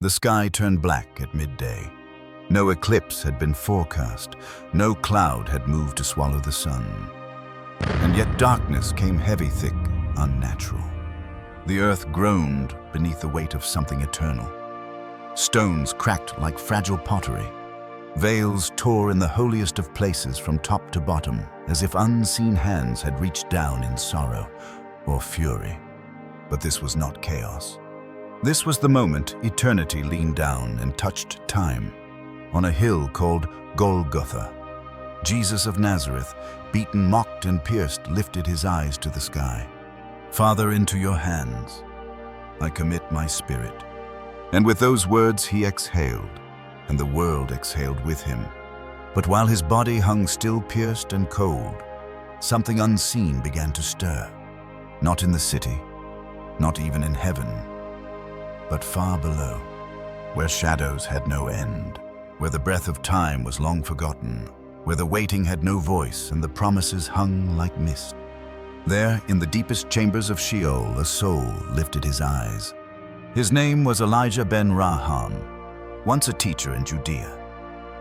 The sky turned black at midday. No eclipse had been forecast. No cloud had moved to swallow the sun. And yet darkness came heavy, thick, unnatural. The earth groaned beneath the weight of something eternal. Stones cracked like fragile pottery. Veils tore in the holiest of places from top to bottom, as if unseen hands had reached down in sorrow or fury. But this was not chaos. This was the moment eternity leaned down and touched time. On a hill called Golgotha, Jesus of Nazareth, beaten, mocked, and pierced, lifted his eyes to the sky. "Father, into your hands I commit my spirit." And with those words he exhaled, and the world exhaled with him. But while his body hung still, pierced and cold, something unseen began to stir. Not in the city, not even in heaven, but far below, where shadows had no end, where the breath of time was long forgotten, where the waiting had no voice and the promises hung like mist. There, in the deepest chambers of Sheol, a soul lifted his eyes. His name was Elijah ben Raham, once a teacher in Judea.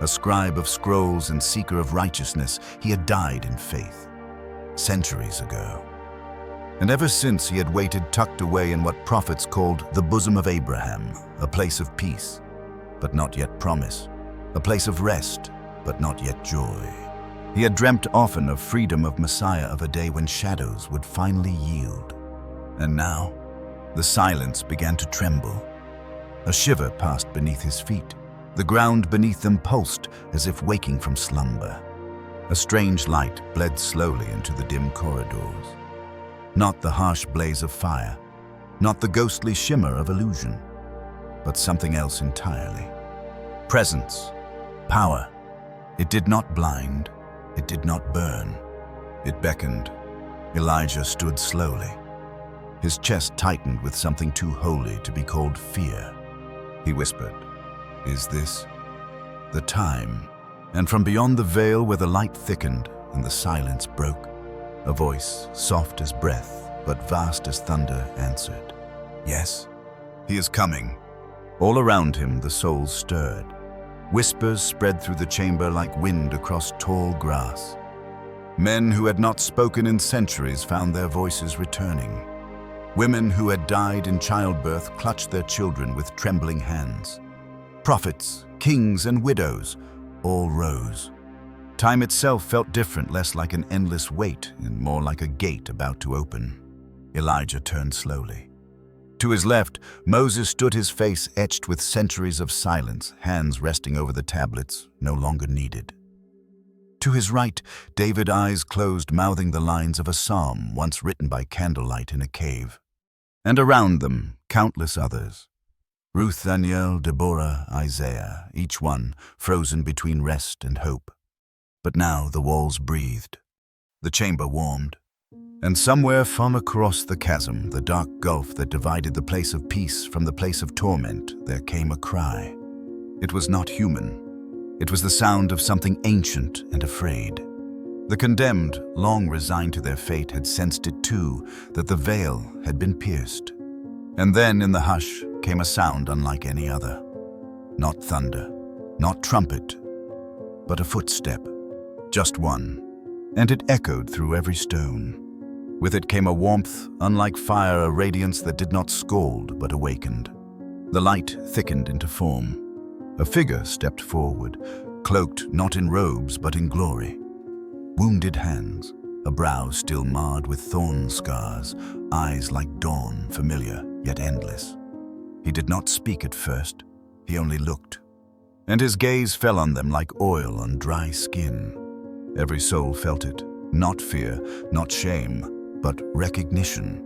A scribe of scrolls and seeker of righteousness, he had died in faith centuries ago. And ever since he had waited tucked away in what prophets called the bosom of Abraham, a place of peace, but not yet promise, a place of rest, but not yet joy. He had dreamt often of freedom, of Messiah, of a day when shadows would finally yield. And now, the silence began to tremble. A shiver passed beneath his feet. The ground beneath them pulsed as if waking from slumber. A strange light bled slowly into the dim corridors. Not the harsh blaze of fire, not the ghostly shimmer of illusion, but something else entirely. Presence, power. It did not blind, it did not burn. It beckoned. Elijah stood slowly. His chest tightened with something too holy to be called fear. He whispered, "Is this the time?" And from beyond the veil where the light thickened and the silence broke, a voice, soft as breath, but vast as thunder, answered, "Yes, he is coming." All around him the souls stirred. Whispers spread through the chamber like wind across tall grass. Men who had not spoken in centuries found their voices returning. Women who had died in childbirth clutched their children with trembling hands. Prophets, kings, and widows all rose. Time itself felt different, less like an endless wait and more like a gate about to open. Elijah turned slowly. To his left, Moses stood, his face etched with centuries of silence, hands resting over the tablets no longer needed. To his right, David, eyes closed, mouthing the lines of a psalm once written by candlelight in a cave. And around them, countless others. Ruth, Daniel, Deborah, Isaiah, each one frozen between rest and hope. But now the walls breathed. The chamber warmed. And somewhere far across the chasm, the dark gulf that divided the place of peace from the place of torment, there came a cry. It was not human. It was the sound of something ancient and afraid. The condemned, long resigned to their fate, had sensed it too, that the veil had been pierced. And then in the hush came a sound unlike any other. Not thunder, not trumpet, but a footstep. Just one. And it echoed through every stone. With it came a warmth, unlike fire, a radiance that did not scald but awakened. The light thickened into form. A figure stepped forward, cloaked not in robes but in glory. Wounded hands, a brow still marred with thorn scars, eyes like dawn, familiar yet endless. He did not speak at first, he only looked. And his gaze fell on them like oil on dry skin. Every soul felt it, not fear, not shame, but recognition.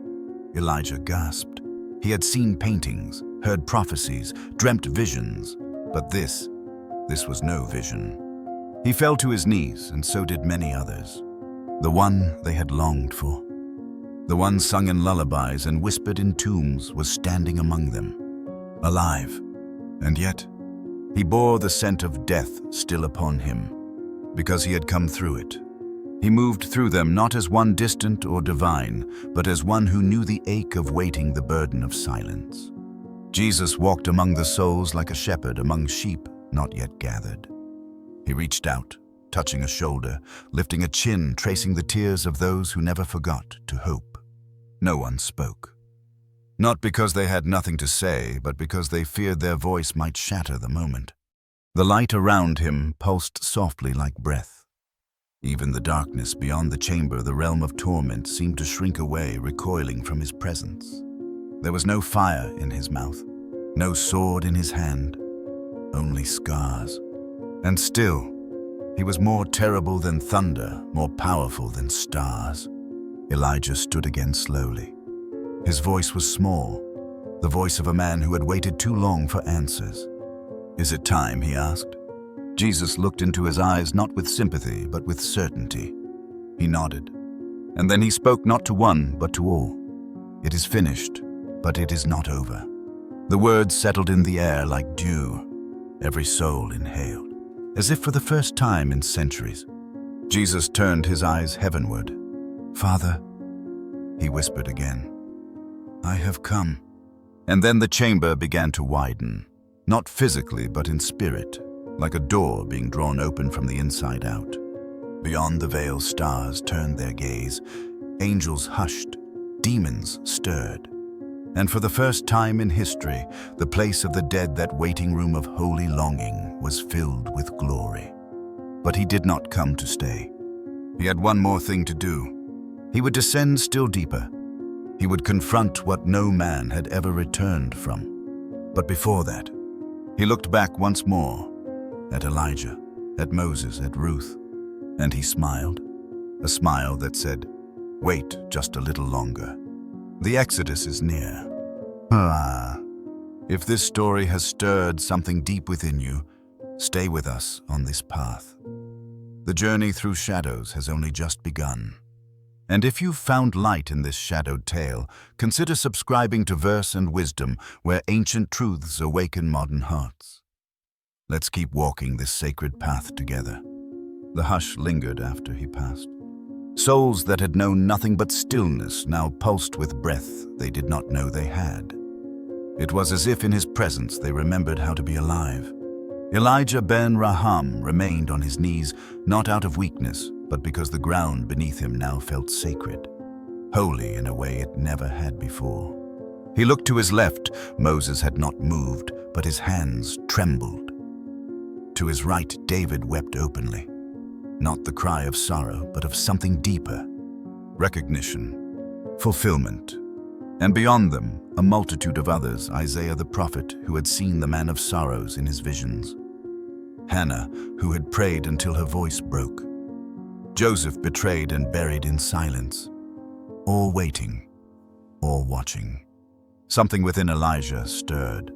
Elijah gasped. He had seen paintings, heard prophecies, dreamt visions, but this was no vision. He fell to his knees, and so did many others. The one they had longed for. The one sung in lullabies and whispered in tombs was standing among them, alive. And yet, he bore the scent of death still upon him, because he had come through it. He moved through them not as one distant or divine, but as one who knew the ache of waiting, the burden of silence. Jesus walked among the souls like a shepherd among sheep not yet gathered. He reached out, touching a shoulder, lifting a chin, tracing the tears of those who never forgot to hope. No one spoke. Not because they had nothing to say, but because they feared their voice might shatter the moment. The light around him pulsed softly like breath. Even the darkness beyond the chamber, the realm of torment, seemed to shrink away, recoiling from his presence. There was no fire in his mouth, no sword in his hand, only scars. And still, he was more terrible than thunder, more powerful than stars. Elijah stood again slowly. His voice was small, the voice of a man who had waited too long for answers. "Is it time?" he asked. Jesus looked into his eyes not with sympathy, but with certainty. He nodded. And then he spoke not to one, but to all. "It is finished, but it is not over." The words settled in the air like dew. Every soul inhaled, as if for the first time in centuries. Jesus turned his eyes heavenward. "Father," he whispered again, "I have come." And then the chamber began to widen, not physically but in spirit, like a door being drawn open from the inside out. Beyond the veil, stars turned their gaze, angels hushed, demons stirred. And for the first time in history, the place of the dead, that waiting room of holy longing, was filled with glory. But he did not come to stay. He had one more thing to do. He would descend still deeper. He would confront what no man had ever returned from. But before that, he looked back once more at Elijah, at Moses, at Ruth, and he smiled, a smile that said, "Wait just a little longer. The Exodus is near." If this story has stirred something deep within you, stay with us on this path. The journey through shadows has only just begun. And if you've found light in this shadowed tale, consider subscribing to Verse and Wisdom, where ancient truths awaken modern hearts. Let's keep walking this sacred path together. The hush lingered after he passed. Souls that had known nothing but stillness now pulsed with breath they did not know they had. It was as if in his presence they remembered how to be alive. Elijah ben Raham remained on his knees, not out of weakness, but because the ground beneath him now felt sacred, holy in a way it never had before. He looked to his left. Moses had not moved, but his hands trembled. To his right, David wept openly. Not the cry of sorrow, but of something deeper. Recognition, fulfillment. And beyond them, a multitude of others, Isaiah the prophet, who had seen the man of sorrows in his visions. Hannah, who had prayed until her voice broke. Joseph, betrayed and buried in silence. All waiting, all watching. Something within Elijah stirred.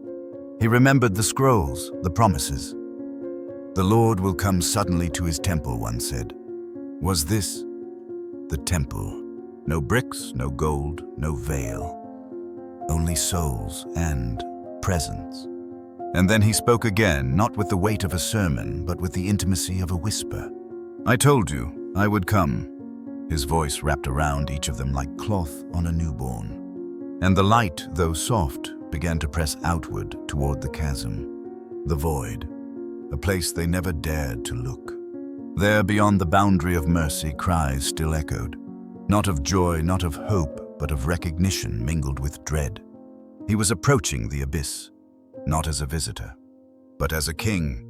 He remembered the scrolls, the promises. "The Lord will come suddenly to his temple," one said. Was this the temple? No bricks, no gold, no veil. Only souls and presence. And then he spoke again, not with the weight of a sermon, but with the intimacy of a whisper. "I told you I would come." His voice wrapped around each of them like cloth on a newborn. And the light, though soft, began to press outward toward the chasm, the void, a place they never dared to look. There, beyond the boundary of mercy, cries still echoed, not of joy, not of hope, but of recognition mingled with dread. He was approaching the abyss, not as a visitor, but as a king.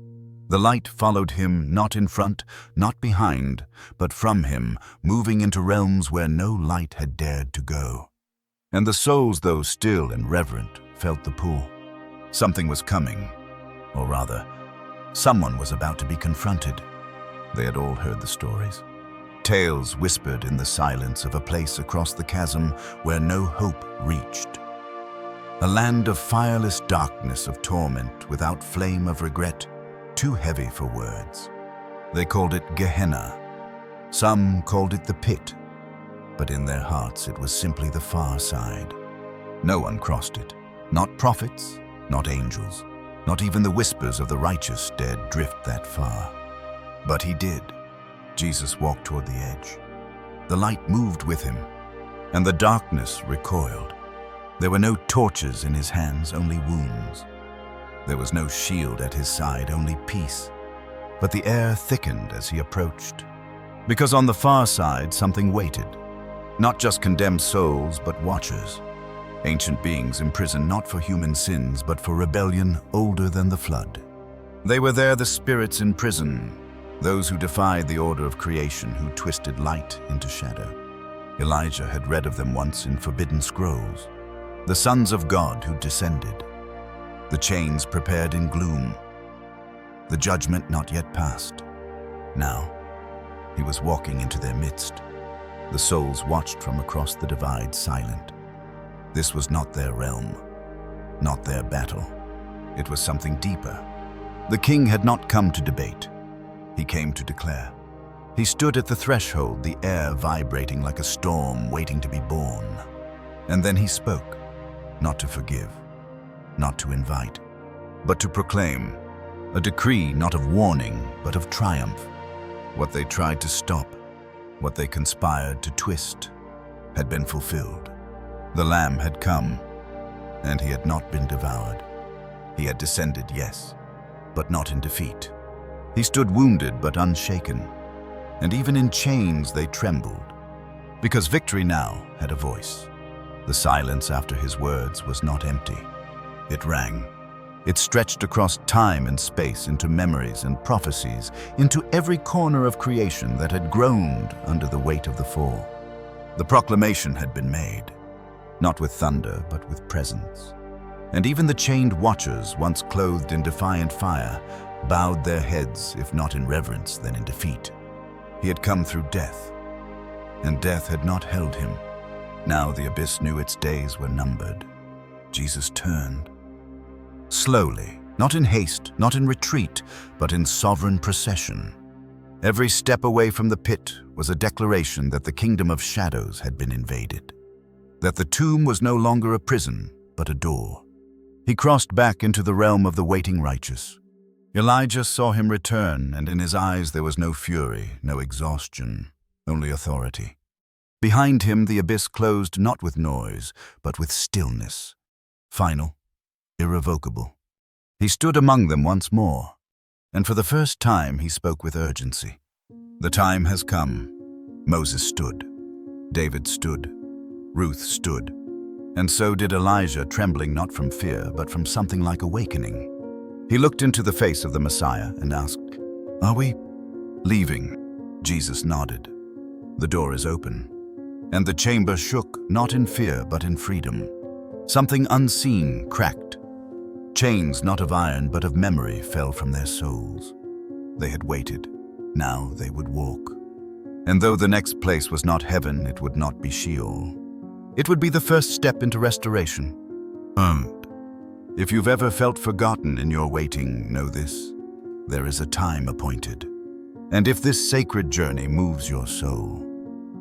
The light followed him, not in front, not behind, but from him, moving into realms where no light had dared to go. And the souls, though still and reverent, felt the pull. Something was coming, or rather, someone was about to be confronted. They had all heard the stories. Tales whispered in the silence of a place across the chasm where no hope reached. A land of fireless darkness, of torment without flame of regret, too heavy for words. They called it Gehenna. Some called it the pit, but in their hearts it was simply the far side. No one crossed it. Not prophets, not angels, not even the whispers of the righteous dared drift that far. But he did. Jesus walked toward the edge. The light moved with him, and the darkness recoiled. There were no torches in his hands, only wounds. There was no shield at his side, only peace. But the air thickened as he approached, because on the far side something waited. Not just condemned souls, but watchers. Ancient beings imprisoned not for human sins, but for rebellion older than the flood. They were there, the spirits in prison, those who defied the order of creation, who twisted light into shadow. Elijah had read of them once in forbidden scrolls. The sons of God who descended. The chains prepared in gloom. The judgment not yet past. Now, he was walking into their midst. The souls watched from across the divide, silent. This was not their realm, not their battle. It was something deeper. The king had not come to debate. He came to declare. He stood at the threshold, the air vibrating like a storm waiting to be born. And then he spoke, not to forgive, not to invite, but to proclaim, a decree not of warning, but of triumph. What they tried to stop, what they conspired to twist, had been fulfilled. The Lamb had come, and he had not been devoured. He had descended, yes, but not in defeat. He stood wounded but unshaken, and even in chains they trembled, because victory now had a voice. The silence after his words was not empty. It rang. It stretched across time and space into memories and prophecies, into every corner of creation that had groaned under the weight of the fall. The proclamation had been made, not with thunder, but with presence. And even the chained watchers, once clothed in defiant fire, bowed their heads, if not in reverence, then in defeat. He had come through death, and death had not held him. Now the abyss knew its days were numbered. Jesus turned. Slowly, not in haste, not in retreat, but in sovereign procession. Every step away from the pit was a declaration that the kingdom of shadows had been invaded, that the tomb was no longer a prison, but a door. He crossed back into the realm of the waiting righteous. Elijah saw him return, and in his eyes there was no fury, no exhaustion, only authority. Behind him the abyss closed not with noise, but with stillness. Final, irrevocable. He stood among them once more, and for the first time he spoke with urgency. The time has come. Moses stood. David stood. Ruth stood. And so did Elijah, trembling not from fear, but from something like awakening. He looked into the face of the Messiah and asked, "Are we leaving?" Jesus nodded. "The door is open." And the chamber shook, not in fear, but in freedom. Something unseen cracked. Chains not of iron, but of memory fell from their souls. They had waited. Now they would walk. And though the next place was not heaven, it would not be Sheol. It would be the first step into restoration. If you've ever felt forgotten in your waiting, know this: there is a time appointed. And if this sacred journey moves your soul,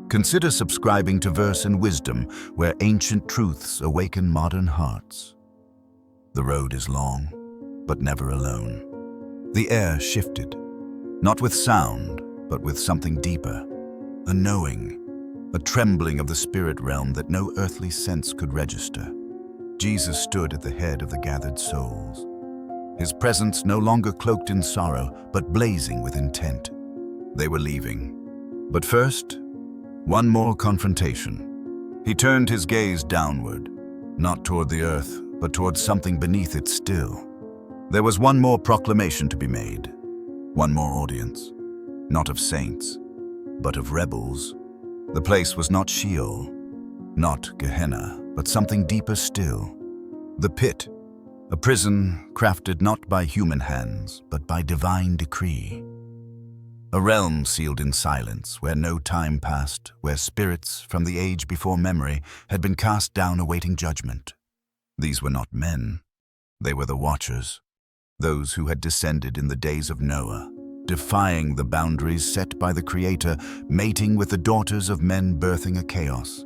consider subscribing to Verse and Wisdom, where ancient truths awaken modern hearts. The road is long, but never alone. The air shifted, not with sound, but with something deeper, a knowing, a trembling of the spirit realm that no earthly sense could register. Jesus stood at the head of the gathered souls, his presence no longer cloaked in sorrow, but blazing with intent. They were leaving. But first, one more confrontation. He turned his gaze downward, not toward the earth, but toward something beneath it still. There was one more proclamation to be made, one more audience, not of saints, but of rebels. The place was not Sheol, not Gehenna, but something deeper still. The pit, a prison crafted not by human hands, but by divine decree. A realm sealed in silence, where no time passed, where spirits from the age before memory had been cast down awaiting judgment. These were not men. They were the watchers, those who had descended in the days of Noah, defying the boundaries set by the Creator, mating with the daughters of men, birthing a chaos.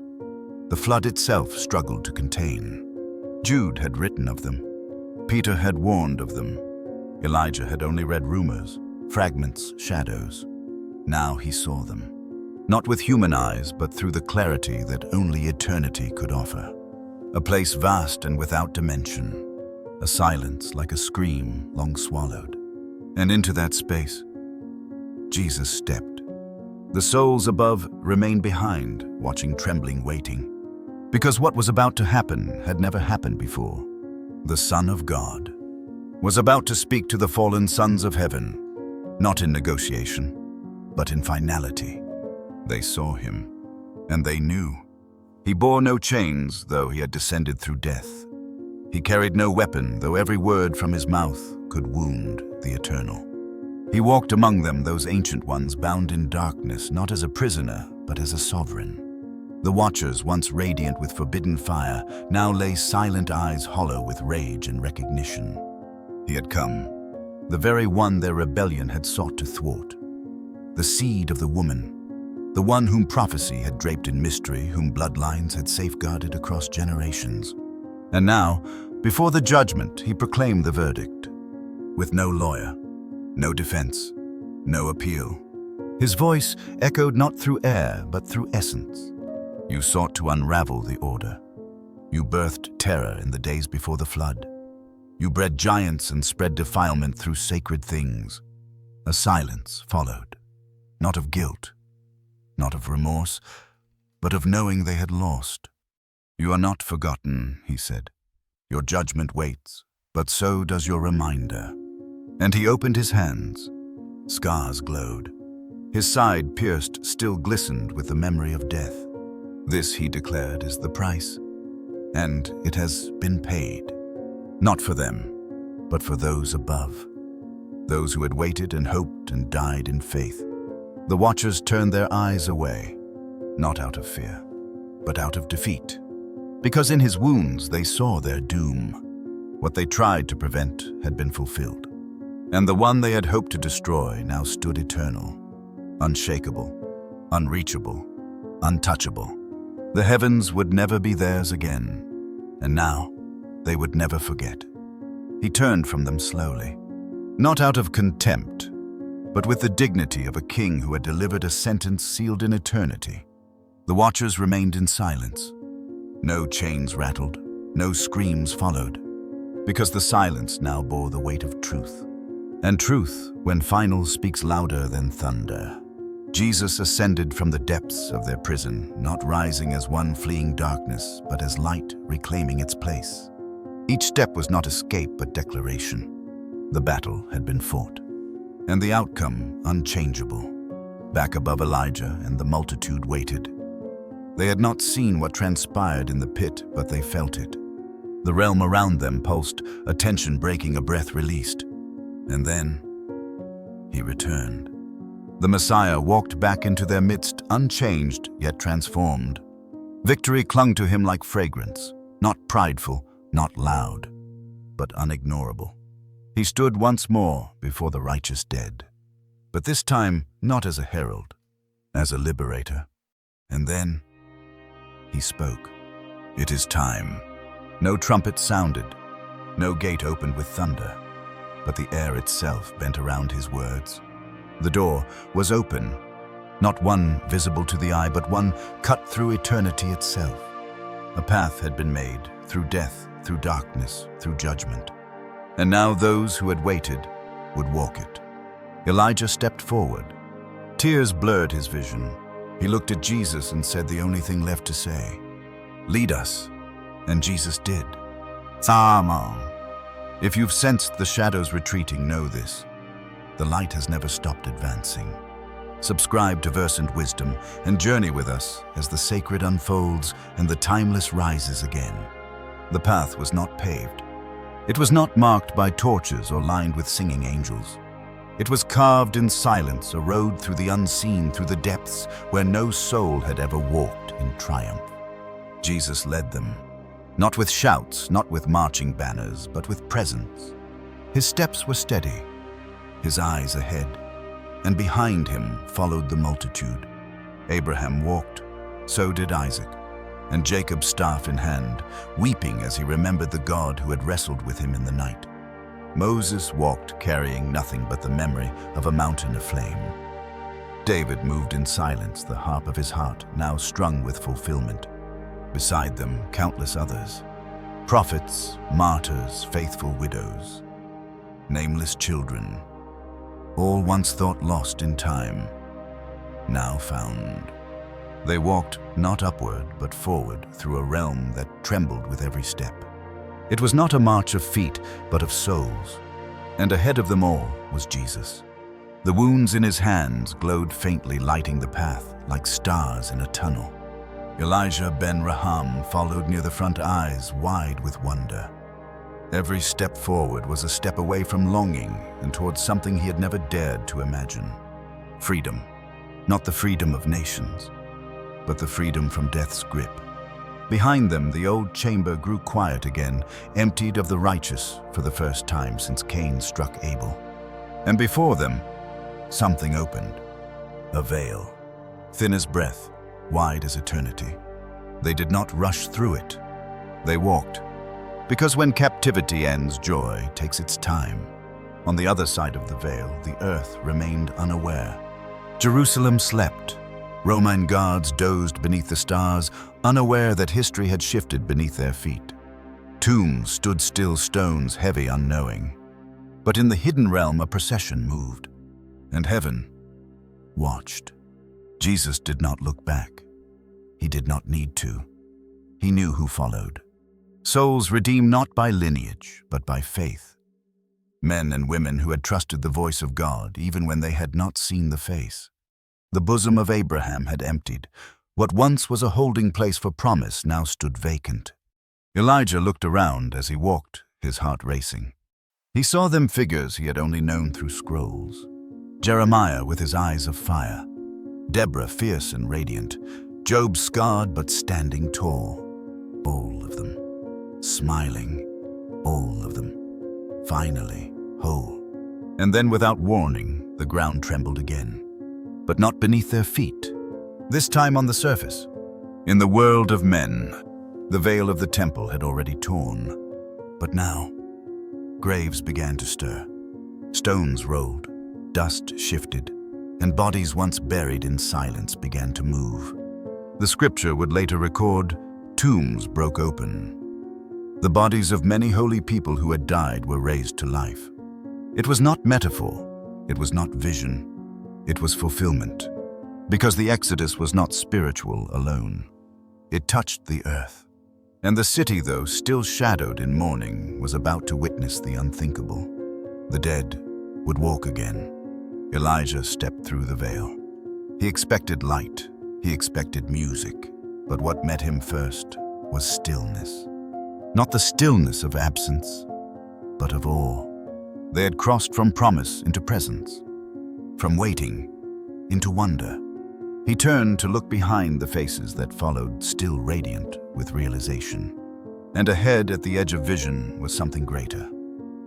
The flood itself struggled to contain. Jude had written of them. Peter had warned of them. Elijah had only read rumors, fragments, shadows. Now he saw them, not with human eyes, but through the clarity that only eternity could offer. a place vast and without dimension, a silence like a scream long swallowed. And into that space, Jesus stepped. The souls above remained behind, watching, trembling, waiting, because what was about to happen had never happened before. The Son of God was about to speak to the fallen sons of heaven, not in negotiation, but in finality. They saw him, and they knew. He bore no chains, though he had descended through death. He carried no weapon, though every word from his mouth could wound the eternal. He walked among them, those ancient ones bound in darkness, not as a prisoner, but as a sovereign. The watchers, once radiant with forbidden fire, now lay silent eyes hollow with rage and recognition. He had come, the very one their rebellion had sought to thwart. The seed of the woman, the one whom prophecy had draped in mystery, whom bloodlines had safeguarded across generations. And now, before the judgment, he proclaimed the verdict, with no lawyer, no defense, no appeal. His voice echoed not through air, but through essence. You sought to unravel the order. You birthed terror in the days before the flood. You bred giants and spread defilement through sacred things. A silence followed, not of guilt, not of remorse, but of knowing they had lost. You are not forgotten, he said. Your judgment waits, but so does your reminder. And he opened his hands. Scars glowed. His side, pierced, still glistened with the memory of death. This, he declared, is the price, and it has been paid. Not for them, but for those above. Those who had waited and hoped and died in faith. The watchers turned their eyes away, not out of fear, but out of defeat. Because in his wounds they saw their doom. What they tried to prevent had been fulfilled. And the one they had hoped to destroy now stood eternal, unshakable, unreachable, untouchable. The heavens would never be theirs again, and now they would never forget. He turned from them slowly, not out of contempt, but with the dignity of a king who had delivered a sentence sealed in eternity. The watchers remained in silence. No chains rattled, no screams followed, because the silence now bore the weight of truth. And truth, when final, speaks louder than thunder. Jesus ascended from the depths of their prison, not rising as one fleeing darkness, but as light reclaiming its place. Each step was not escape, but declaration. The battle had been fought, and the outcome unchangeable. Back above Elijah and the multitude waited. They had not seen what transpired in the pit, but they felt it. The realm around them pulsed, a tension breaking, a breath released. And then he returned. The Messiah walked back into their midst, unchanged yet transformed. Victory clung to him like fragrance, not prideful, not loud, but unignorable. He stood once more before the righteous dead, but this time not as a herald, as a liberator. And then he spoke. It is time. No trumpet sounded, no gate opened with thunder, but the air itself bent around his words. The door was open, not one visible to the eye, but one cut through eternity itself. A path had been made, through death, through darkness, through judgment. And now those who had waited would walk it. Elijah stepped forward. Tears blurred his vision. He looked at Jesus and said the only thing left to say, "Lead us." And Jesus did. Sama. If you've sensed the shadows retreating, know this. The light has never stopped advancing. Subscribe to Versant Wisdom and journey with us as the sacred unfolds and the timeless rises again. The path was not paved. It was not marked by torches or lined with singing angels. It was carved in silence, a road through the unseen, through the depths where no soul had ever walked in triumph. Jesus led them, not with shouts, not with marching banners, but with presence. His steps were steady, his eyes ahead, and behind him followed the multitude. Abraham walked, so did Isaac, and Jacob staff in hand, weeping as he remembered the God who had wrestled with him in the night. Moses walked carrying nothing but the memory of a mountain aflame. David moved in silence, the harp of his heart now strung with fulfillment. Beside them, countless others. Prophets, martyrs, faithful widows, nameless children, all once thought lost in time, now found. They walked not upward, but forward through a realm that trembled with every step. It was not a march of feet, but of souls. And ahead of them all was Jesus. The wounds in his hands glowed faintly, lighting the path like stars in a tunnel. Elijah ben Raham followed near the front, eyes wide with wonder. Every step forward was a step away from longing and towards something he had never dared to imagine. Freedom. Not the freedom of nations, but the freedom from death's grip. Behind them, the old chamber grew quiet again, emptied of the righteous for the first time since Cain struck Abel. And before them, something opened. A veil, thin as breath, wide as eternity. They did not rush through it. They walked. Because when captivity ends, joy takes its time. On the other side of the veil, the earth remained unaware. Jerusalem slept. Roman guards dozed beneath the stars, unaware that history had shifted beneath their feet. Tombs stood still, stones heavy, unknowing. But in the hidden realm, a procession moved, and heaven watched. Jesus did not look back. He did not need to. He knew who followed. Souls redeemed not by lineage, but by faith. Men and women who had trusted the voice of God even when they had not seen the face. The bosom of Abraham had emptied. What once was a holding place for promise now stood vacant. Elijah looked around as he walked, his heart racing. He saw them figures he had only known through scrolls. Jeremiah with his eyes of fire. Deborah fierce and radiant. Job scarred but standing tall. All of them. Smiling. All of them. Finally, whole. And then without warning, the ground trembled again. But not beneath their feet. This time on the surface. In the world of men, the veil of the temple had already torn. But now, graves began to stir. Stones rolled, dust shifted, and bodies once buried in silence began to move. The scripture would later record, tombs broke open. The bodies of many holy people who had died were raised to life. It was not metaphor, it was not vision, it was fulfillment. Because the Exodus was not spiritual alone. It touched the earth. And the city, though still shadowed in mourning, was about to witness the unthinkable. The dead would walk again. Elijah stepped through the veil. He expected light, he expected music, but what met him first was stillness. Not the stillness of absence, but of awe. They had crossed from promise into presence, from waiting into wonder. He turned to look behind the faces that followed, still radiant with realization. And ahead at the edge of vision was something greater.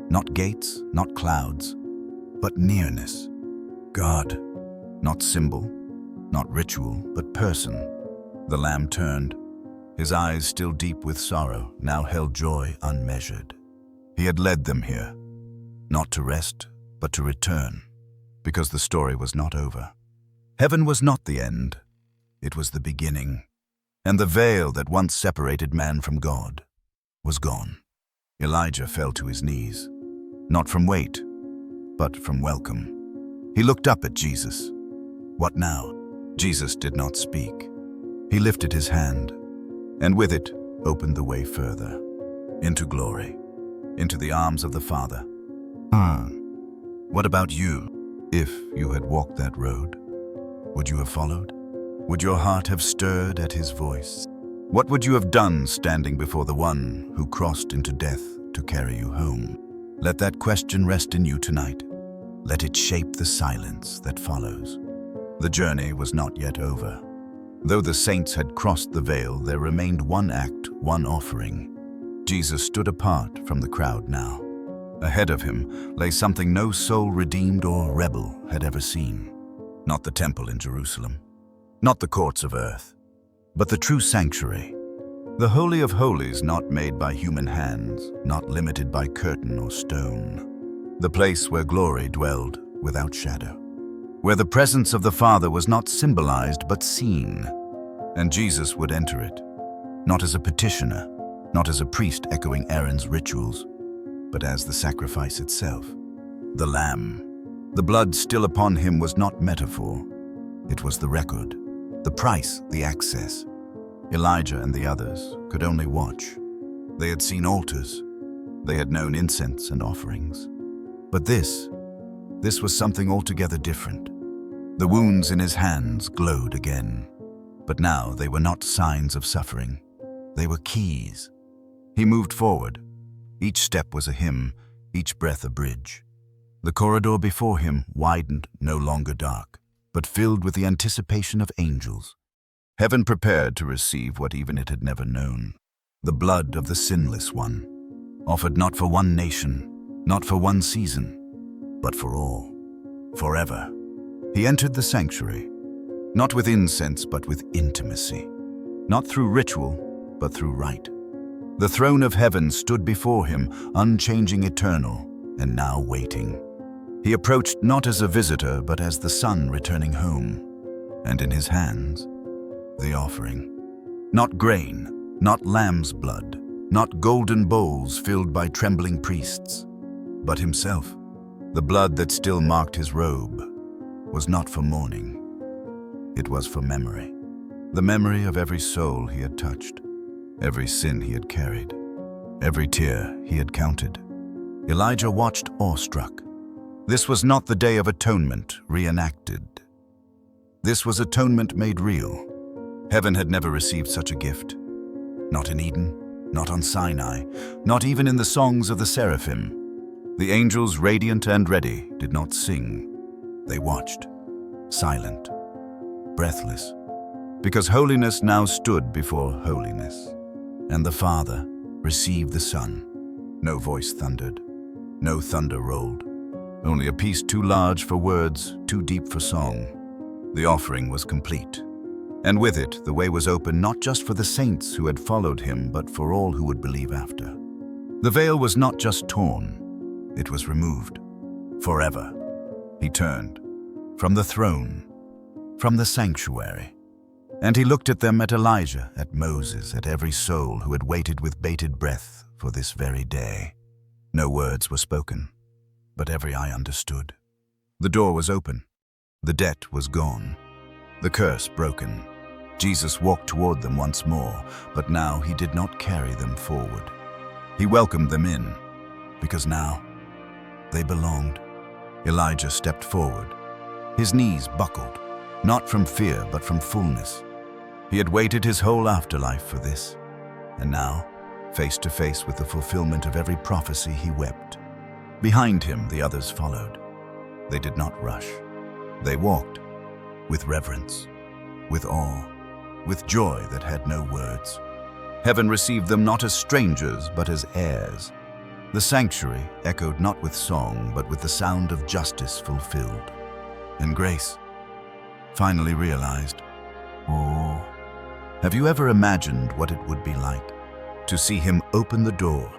Not gates, not clouds, but nearness. God, not symbol, not ritual, but person. The Lamb turned. His eyes, still deep with sorrow, now held joy unmeasured. He had led them here, not to rest, but to return, because the story was not over. Heaven was not the end, it was the beginning, and the veil that once separated man from God was gone. Elijah fell to his knees, not from weight, but from welcome. He looked up at Jesus. What now? Jesus did not speak. He lifted his hand, and with it opened the way further, into glory, into the arms of the Father. What about you? If you had walked that road, would you have followed? Would your heart have stirred at his voice? What would you have done standing before the one who crossed into death to carry you home? Let that question rest in you tonight. Let it shape the silence that follows. The journey was not yet over. Though the saints had crossed the veil, there remained one act, one offering. Jesus stood apart from the crowd now. Ahead of him lay something no soul redeemed or rebel had ever seen. Not the temple in Jerusalem, not the courts of earth, but the true sanctuary. The Holy of Holies, not made by human hands, not limited by curtain or stone. The place where glory dwelled without shadow, where the presence of the Father was not symbolized but seen, and Jesus would enter it. not as a petitioner, not as a priest echoing Aaron's rituals, but as the sacrifice itself, the Lamb. The blood still upon him was not metaphor. It was the record, the price, the access. Elijah and the others could only watch. They had seen altars. They had known incense and offerings. But this was something altogether different. The wounds in his hands glowed again. But now they were not signs of suffering. They were keys. He moved forward. Each step was a hymn, each breath a bridge. The corridor before him widened, no longer dark, but filled with the anticipation of angels. Heaven prepared to receive what even it had never known. The blood of the sinless one, offered not for one nation, not for one season, but for all, forever. He entered the sanctuary, not with incense, but with intimacy. Not through ritual, but through rite. The throne of heaven stood before him, unchanging, eternal, and now waiting. He approached not as a visitor, but as the son returning home. And in his hands, the offering. Not grain, not lamb's blood, not golden bowls filled by trembling priests, but himself. The blood that still marked his robe was not for mourning. It was for memory. The memory of every soul he had touched, every sin he had carried, every tear he had counted. Elijah watched awestruck. This was not the Day of Atonement reenacted. This was atonement made real. Heaven had never received such a gift. Not in Eden, not on Sinai, not even in the songs of the seraphim. The angels, radiant and ready, did not sing. They watched, silent, breathless, because holiness now stood before holiness. And the Father received the Son. No voice thundered, no thunder rolled. Only a peace too large for words, too deep for song. The offering was complete. And with it, the way was open not just for the saints who had followed him, but for all who would believe after. The veil was not just torn, it was removed. Forever. He turned. From the throne. From the sanctuary. And he looked at them, at Elijah, at Moses, at every soul who had waited with bated breath for this very day. No words were spoken, but every eye understood. The door was open. The debt was gone. The curse broken. Jesus walked toward them once more, but now he did not carry them forward. He welcomed them in, because now they belonged. Elijah stepped forward. His knees buckled, not from fear, but from fullness. He had waited his whole afterlife for this, and now, face to face with the fulfillment of every prophecy, he wept. Behind him, the others followed. They did not rush. They walked, with reverence, with awe, with joy that had no words. Heaven received them not as strangers, but as heirs. The sanctuary echoed not with song, but with the sound of justice fulfilled. And grace finally realized, oh, have you ever imagined what it would be like to see him open the door,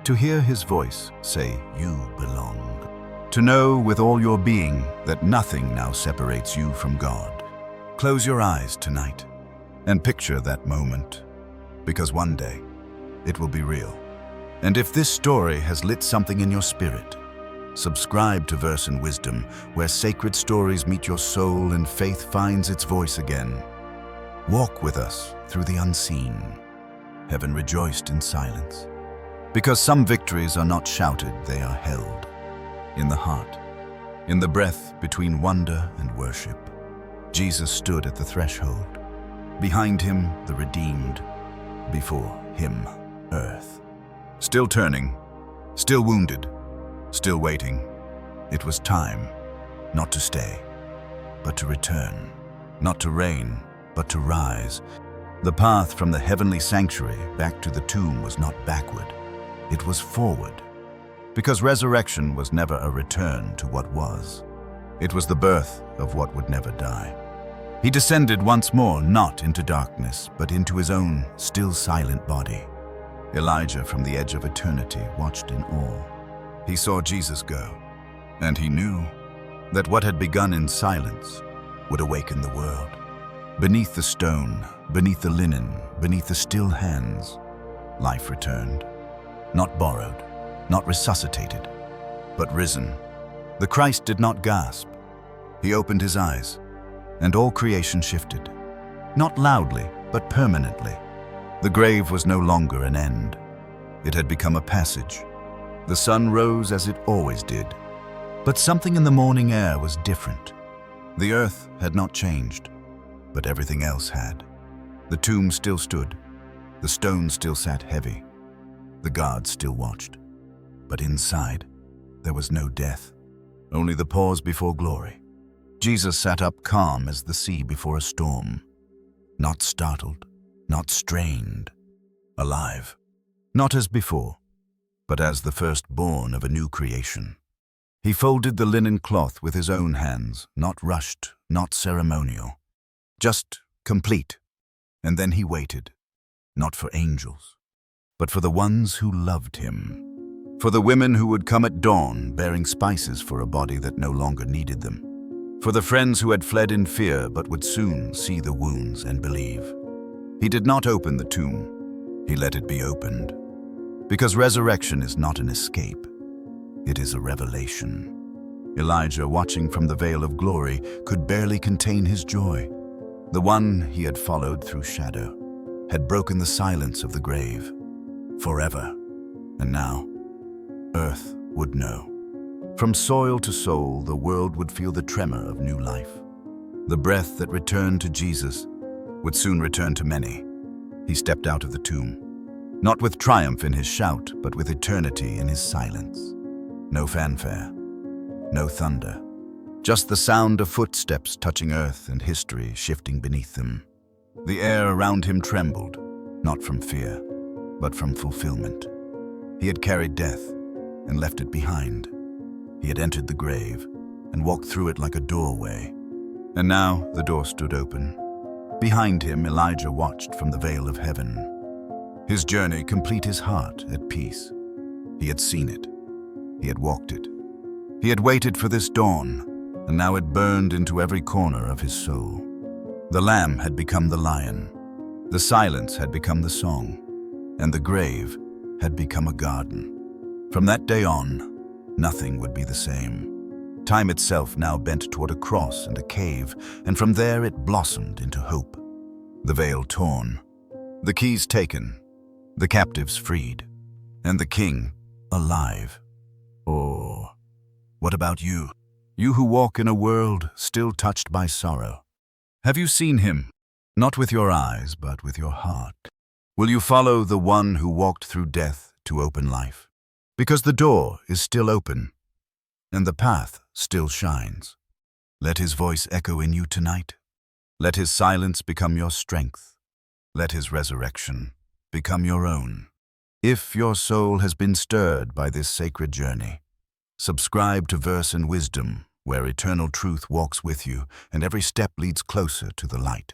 to hear his voice say, "You belong," to know with all your being that nothing now separates you from God? Close your eyes tonight and picture that moment, because one day it will be real. And if this story has lit something in your spirit, subscribe to Verse and Wisdom, where sacred stories meet your soul and faith finds its voice again. Walk with us through the unseen. Heaven rejoiced in silence, because some victories are not shouted, they are held. In the heart, in the breath between wonder and worship, Jesus stood at the threshold. Behind him, the redeemed. Before him, earth. Still turning, still wounded, still waiting. It was time, not to stay, but to return. Not to reign, but to rise. The path from the heavenly sanctuary back to the tomb was not backward. It was forward. Because resurrection was never a return to what was. It was the birth of what would never die. He descended once more, not into darkness, but into his own still silent body. Elijah from the edge of eternity watched in awe. He saw Jesus go, and he knew that what had begun in silence would awaken the world. Beneath the stone, beneath the linen, beneath the still hands, life returned. Not borrowed, not resuscitated, but risen. The Christ did not gasp. He opened his eyes, and all creation shifted. Not loudly, but permanently. The grave was no longer an end. It had become a passage. The sun rose as it always did. But something in the morning air was different. The earth had not changed, but everything else had. The tomb still stood. The stone still sat heavy. The guards still watched. But inside, there was no death, only the pause before glory. Jesus sat up calm as the sea before a storm. Not startled, not strained, alive. Not as before, but as the firstborn of a new creation. He folded the linen cloth with his own hands, not rushed, not ceremonial, just complete. And then he waited, not for angels, but for the ones who loved him. For the women who would come at dawn bearing spices for a body that no longer needed them. For the friends who had fled in fear but would soon see the wounds and believe. He did not open the tomb. He let it be opened. Because resurrection is not an escape. It is a revelation. Elijah, watching from the veil of glory, could barely contain his joy. The one he had followed through shadow had broken the silence of the grave. Forever. And now, earth would know. From soil to soul, the world would feel the tremor of new life. The breath that returned to Jesus would soon return to many. He stepped out of the tomb, not with triumph in his shout, but with eternity in his silence. No fanfare, no thunder, just the sound of footsteps touching earth and history shifting beneath them. The air around him trembled, not from fear, but from fulfillment. He had carried death and left it behind. He had entered the grave and walked through it like a doorway. And now the door stood open. Behind him, Elijah watched from the veil of heaven. His journey complete, his heart at peace. He had seen it. He had walked it. He had waited for this dawn, and now it burned into every corner of his soul. The lamb had become the lion. The silence had become the song. And the grave had become a garden. From that day on, nothing would be the same. Time itself now bent toward a cross and a cave, and from there it blossomed into hope. The veil torn, the keys taken, the captives freed, and the king alive. Oh, what about you? You who walk in a world still touched by sorrow. Have you seen him? Not with your eyes, but with your heart. Will you follow the one who walked through death to open life? Because the door is still open, and the path still shines. Let his voice echo in you tonight. Let his silence become your strength. Let his resurrection become your own. If your soul has been stirred by this sacred journey, subscribe to Verse and Wisdom, where eternal truth walks with you and every step leads closer to the light.